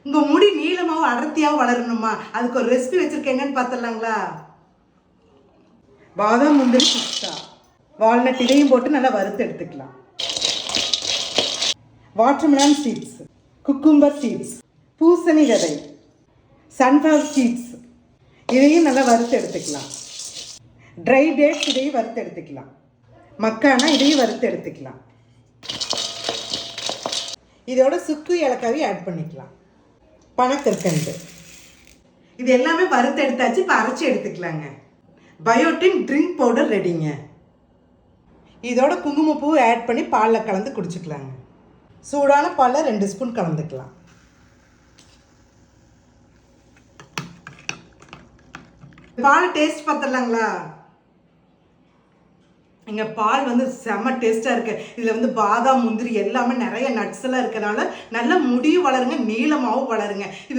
உங்க முடி நீளமாவும் அடர்த்தியாவும் வளரணுமா? அதுக்கு ஒரு ரெசிபி வச்சிருக்கேங்கன்னு பார்த்துடலாங்களா? பாதாம் முந்திரி பிஸ்தா வால்நட் இதையும் போட்டு நல்லா வறுத்து எடுத்துக்கலாம். வாட்டர்மெலன் சீட்ஸ், குக்கும்பர் சீட்ஸ், பூசணி விதை, சன்ஃப்ளவர் சீட்ஸ் இதையும் நல்லா வறுத்து எடுத்துக்கலாம். ட்ரை டேட்ஸ் இதையும் வறுத்து எடுத்துக்கலாம். மக்கானா இதையும் வறுத்து எடுத்துக்கலாம். இதோட சுக்கு ஏலக்காவையும் ஆட் பண்ணிக்கலாம். பனக்கற்கண்டு இது எல்லாமே வறுத்து எடுத்தாச்சு. இப்போ அரைச்சி எடுத்துக்கலாங்க. பயோட்டின் ட்ரிங்க் பவுடர் ரெடிங்க. இதோட குங்குமப்பூ ஆட் பண்ணி பாலில் கலந்து குடிச்சுக்கலாங்க. சூடான பாலில் 2 ஸ்பூன் கலந்துக்கலாம். பால் டேஸ்ட் பார்த்துடலாங்களா? இங்கே பால் வந்து செம்ம டேஸ்ட்டாக இருக்குது. இதில் பாதாம் முந்திரி எல்லாமே நிறைய நட்ஸ் எல்லாம் இருக்கிறனால நல்ல முடியும் வளருங்க, நீளமாகவும் வளருங்க. இது